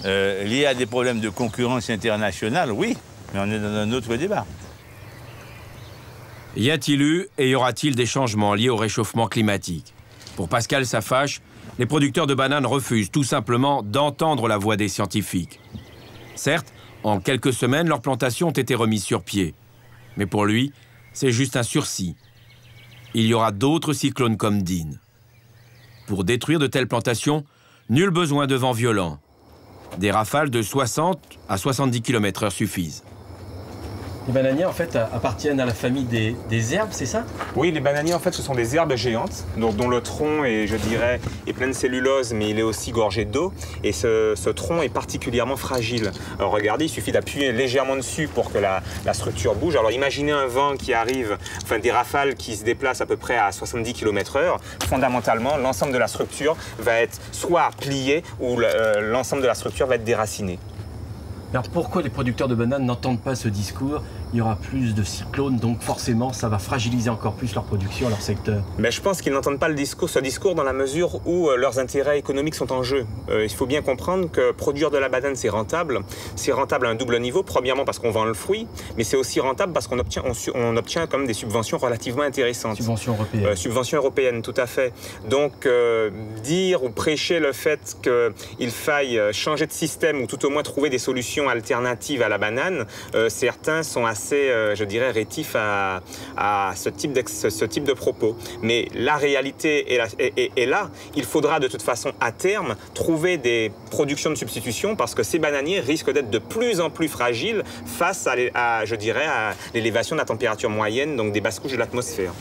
Lié à des problèmes de concurrence internationale, oui. Mais on est dans un autre débat. Y a-t-il eu et y aura-t-il des changements liés au réchauffement climatique? Pour Pascal Safache, les producteurs de bananes refusent tout simplement d'entendre la voix des scientifiques. Certes, en quelques semaines, leurs plantations ont été remises sur pied. Mais pour lui, c'est juste un sursis. Il y aura d'autres cyclones comme Dean. Pour détruire de telles plantations, nul besoin de vent violent. Des rafales de 60 à 70 km/h suffisent. Les bananiers, en fait, appartiennent à la famille des herbes, c'est ça? Oui, les bananiers, en fait, ce sont des herbes géantes, donc, dont le tronc est, je dirais, est plein de cellulose, mais il est aussi gorgé d'eau. Et ce tronc est particulièrement fragile. Alors, regardez, il suffit d'appuyer légèrement dessus pour que la structure bouge. Alors, imaginez un vent qui arrive, enfin, des rafales qui se déplacent à peu près à 70 km/h. Fondamentalement, l'ensemble de la structure va être soit plié ou l'ensemble de la structure va être déraciné. Alors pourquoi les producteurs de bananes n'entendent pas ce discours? Il y aura plus de cyclones, donc forcément ça va fragiliser encore plus leur production, leur secteur. Mais je pense qu'ils n'entendent pas ce discours dans la mesure où leurs intérêts économiques sont en jeu. Il faut bien comprendre que produire de la banane c'est rentable. C'est rentable à un double niveau, premièrement parce qu'on vend le fruit, mais c'est aussi rentable parce qu'on obtient quand même des subventions relativement intéressantes. Subventions européennes. Subventions européennes, tout à fait. Donc dire ou prêcher le fait qu'il faille changer de système ou tout au moins trouver des solutions alternatives à la banane, certains sont assez, je dirais, rétifs à ce type de propos. Mais la réalité est là. Il faudra de toute façon, à terme, trouver des productions de substitution parce que ces bananiers risquent d'être de plus en plus fragiles face à je dirais, à l'élévation de la température moyenne, donc des basses couches de l'atmosphère.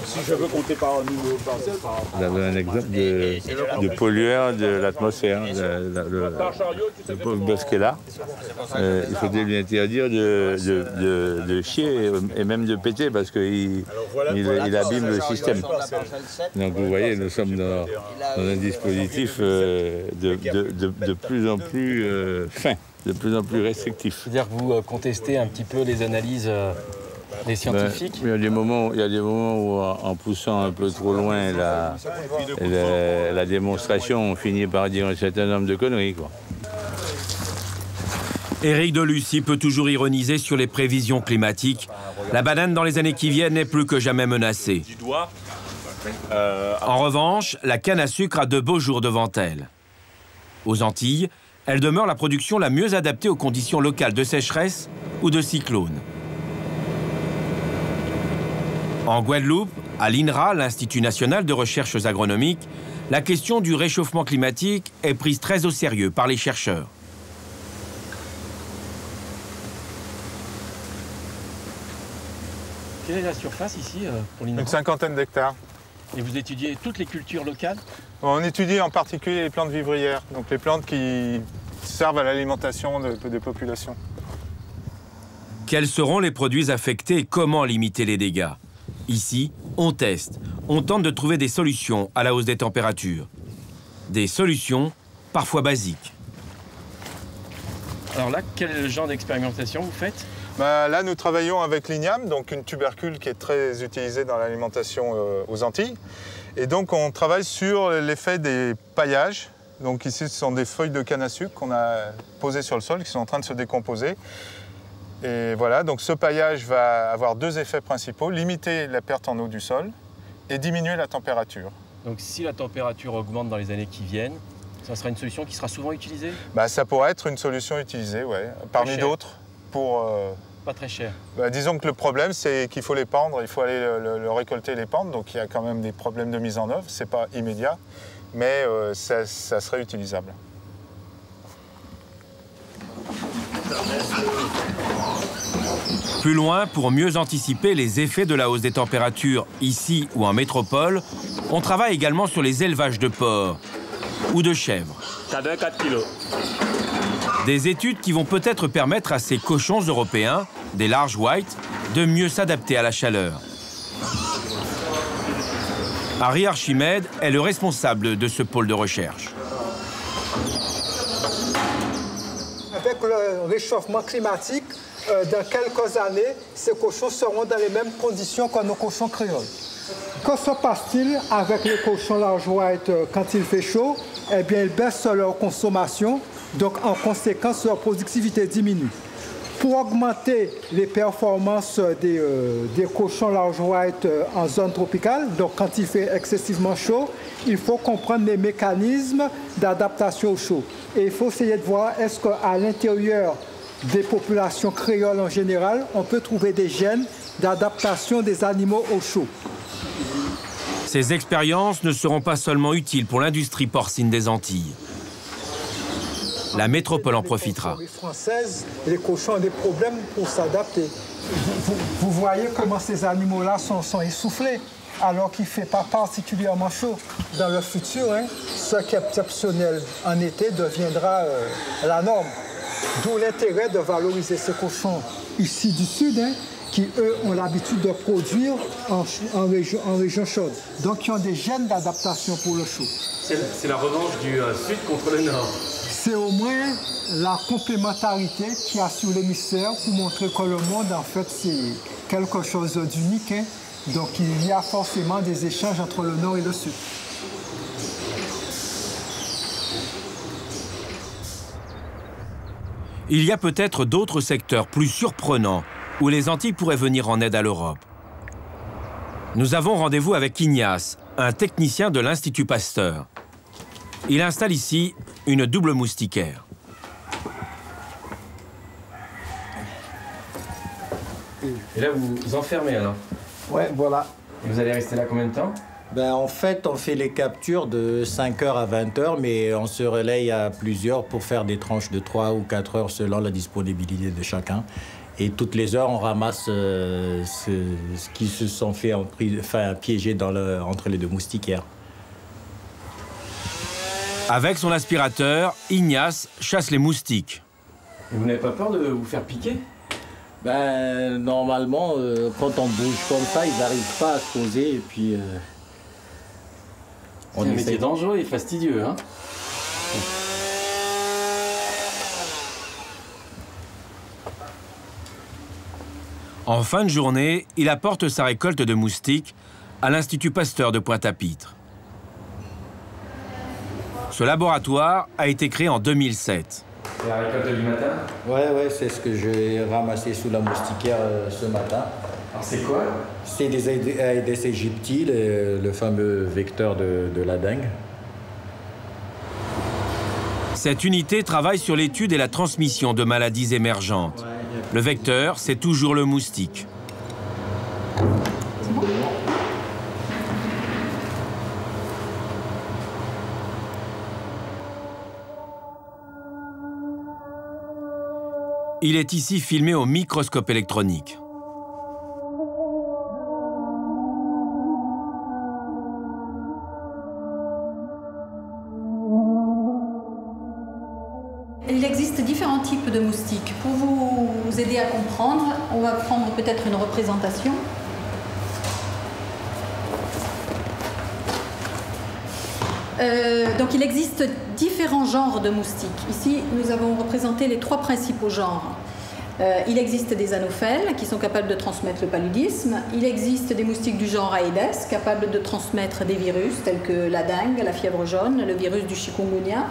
Si je veux compter par niveau parcelle, vous avez un exemple de pollueur de l'atmosphère, le pauvre Bosquet-là. Il faudrait lui interdire de chier et même de péter parce qu'il abîme le système. Donc vous voyez, nous sommes dans un dispositif de plus en plus fin, de plus en plus restrictif. C'est-à-dire que vous contestez un petit peu les analyses des scientifiques? Il y a des moments où, en poussant un peu trop loin la démonstration, on finit par dire un certain nombre de conneries, quoi. Éric Delucy peut toujours ironiser sur les prévisions climatiques. La banane dans les années qui viennent n'est plus que jamais menacée. En revanche, la canne à sucre a de beaux jours devant elle. Aux Antilles, elle demeure la production la mieux adaptée aux conditions locales de sécheresse ou de cyclone. En Guadeloupe, à l'INRA, l'Institut national de recherches agronomiques, la question du réchauffement climatique est prise très au sérieux par les chercheurs. Quelle est la surface ici pour l'INRA? Une cinquantaine d'hectares. Et vous étudiez toutes les cultures locales? On étudie en particulier les plantes vivrières, donc les plantes qui servent à l'alimentation des populations. Quels seront les produits affectés et comment limiter les dégâts? Ici, on teste, on tente de trouver des solutions à la hausse des températures. Des solutions parfois basiques. Alors là, quel genre d'expérimentation vous faites? Là, nous travaillons avec l'igname, donc une tubercule qui est très utilisée dans l'alimentation aux Antilles. Et donc, on travaille sur l'effet des paillages. Donc ici, ce sont des feuilles de canne à sucre qu'on a posées sur le sol, qui sont en train de se décomposer. Et voilà, donc ce paillage va avoir deux effets principaux, limiter la perte en eau du sol et diminuer la température. Donc si la température augmente dans les années qui viennent, ça sera une solution qui sera souvent utilisée? Ça pourrait être une solution utilisée, oui, parmi d'autres. Pas très cher. Disons que le problème, c'est qu'il faut les pendre, il faut aller le récolter et les pendre, donc il y a quand même des problèmes de mise en œuvre, c'est pas immédiat, mais ça serait utilisable. Plus loin, pour mieux anticiper les effets de la hausse des températures ici ou en métropole, on travaille également sur les élevages de porcs ou de chèvres. Ça donne 4 kilos. Des études qui vont peut-être permettre à ces cochons européens, des large white, de mieux s'adapter à la chaleur. Harry Archimède est le responsable de ce pôle de recherche. Avec le réchauffement climatique, dans quelques années, ces cochons seront dans les mêmes conditions que nos cochons créoles. Que se passe-t-il avec les cochons large white quand il fait chaud? Eh bien, ils baissent leur consommation, donc en conséquence, leur productivité diminue. Pour augmenter les performances des cochons large white en zone tropicale, donc quand il fait excessivement chaud, il faut comprendre les mécanismes d'adaptation au chaud. Et il faut essayer de voir est-ce qu'à l'intérieur des populations créoles en général, on peut trouver des gènes d'adaptation des animaux au chaud. Ces expériences ne seront pas seulement utiles pour l'industrie porcine des Antilles. La métropole en profitera. Les cochons ont des problèmes pour s'adapter. Vous voyez comment ces animaux-là sont essoufflés, alors qu'il ne fait pas particulièrement chaud. Dans le futur, ce qui est exceptionnel en été deviendra la norme. D'où l'intérêt de valoriser ces cochons ici du Sud, qui, eux, ont l'habitude de produire en région chaude. Donc, qui ont des gènes d'adaptation pour le chaud. C'est la revanche du Sud contre le Nord. C'est au moins la complémentarité qui assure l'hémisphère pour montrer que le monde, en fait, c'est quelque chose d'unique. Donc, il y a forcément des échanges entre le Nord et le Sud. Il y a peut-être d'autres secteurs plus surprenants où les Antilles pourraient venir en aide à l'Europe. Nous avons rendez-vous avec Ignace, un technicien de l'Institut Pasteur. Il installe ici une double moustiquaire. Et là, vous enfermez alors? Ouais, voilà. Et vous allez rester là combien de temps? En fait, on fait les captures de 5h à 20h, mais on se relaye à plusieurs pour faire des tranches de 3 ou 4 heures selon la disponibilité de chacun. Et toutes les heures, on ramasse ce qui se sont fait piéger entre les deux moustiquaires. Avec son aspirateur, Ignace chasse les moustiques. Et vous n'avez pas peur de vous faire piquer? Normalement, quand on bouge comme ça, ils n'arrivent pas à se poser. Et puis, c'est un métier dangereux et fastidieux, hein? En fin de journée, il apporte sa récolte de moustiques à l'Institut Pasteur de Pointe-à-Pitre. Ce laboratoire a été créé en 2007. C'est la récolte du matin? Ouais, c'est ce que j'ai ramassé sous la moustiquaire ce matin. Alors c'est quoi? C'est des Aedes aegypti, le fameux vecteur de la dengue. Cette unité travaille sur l'étude et la transmission de maladies émergentes. Le vecteur, c'est toujours le moustique. Il est ici filmé au microscope électronique. Il existe différents types de moustiques. Pour vous aider à comprendre, on va prendre peut-être une représentation. Donc il existe différents genres de moustiques. Ici, nous avons représenté les 3 principaux genres. Il existe des anophèles qui sont capables de transmettre le paludisme. Il existe des moustiques du genre Aedes capables de transmettre des virus tels que la dengue, la fièvre jaune, le virus du chikungunya.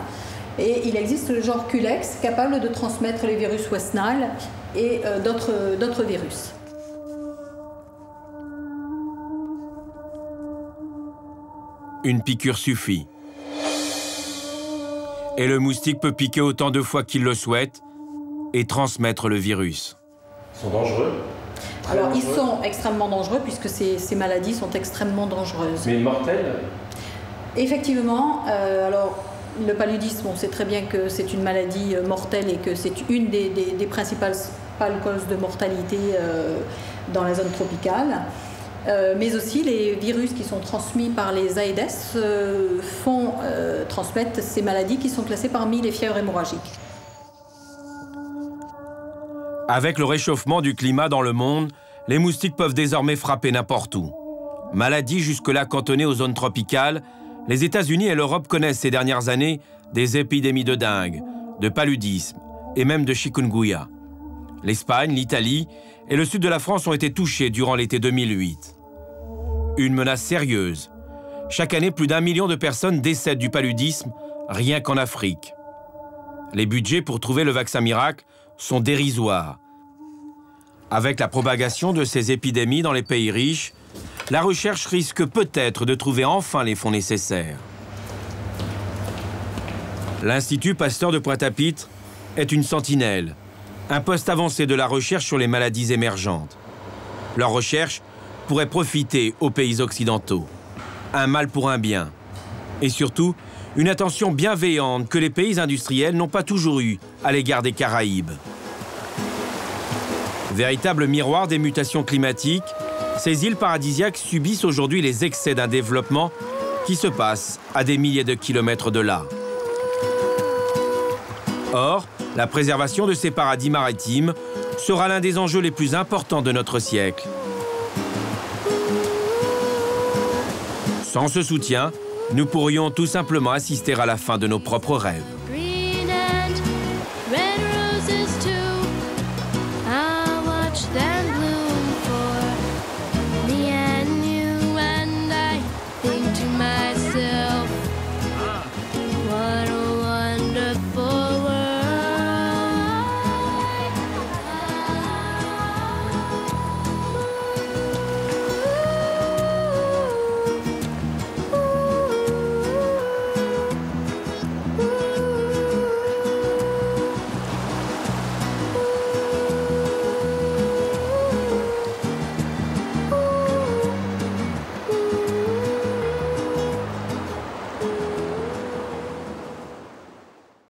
Et il existe le genre Culex capable de transmettre les virus West Nile et d'autres virus. Une piqûre suffit. Et le moustique peut piquer autant de fois qu'il le souhaite et transmettre le virus. Ils sont dangereux? Alors, ils sont extrêmement dangereux puisque ces maladies sont extrêmement dangereuses. Mais mortelles? Effectivement. Alors, le paludisme, on sait très bien que c'est une maladie mortelle et que c'est une des principales principale cause de mortalité dans la zone tropicale. Mais aussi les virus qui sont transmis par les Aedes transmettent ces maladies qui sont classées parmi les fièvres hémorragiques. Avec le réchauffement du climat dans le monde, les moustiques peuvent désormais frapper n'importe où. Maladies jusque-là cantonnées aux zones tropicales, les États-Unis et l'Europe connaissent ces dernières années des épidémies de dengue, de paludisme et même de chikungunya. L'Espagne, l'Italie et le sud de la France ont été touchés durant l'été 2008. Une menace sérieuse. Chaque année, plus d'1 million de personnes décèdent du paludisme, rien qu'en Afrique. Les budgets pour trouver le vaccin miracle sont dérisoires. Avec la propagation de ces épidémies dans les pays riches, la recherche risque peut-être de trouver enfin les fonds nécessaires. L'Institut Pasteur de Pointe-à-Pitre est une sentinelle, un poste avancé de la recherche sur les maladies émergentes. Leur recherche pourrait profiter aux pays occidentaux. Un mal pour un bien. Et surtout, une attention bienveillante que les pays industriels n'ont pas toujours eue à l'égard des Caraïbes. Véritable miroir des mutations climatiques, ces îles paradisiaques subissent aujourd'hui les excès d'un développement qui se passe à des milliers de kilomètres de là. Or, la préservation de ces paradis maritimes sera l'un des enjeux les plus importants de notre siècle. Sans ce soutien, nous pourrions tout simplement assister à la fin de nos propres rêves.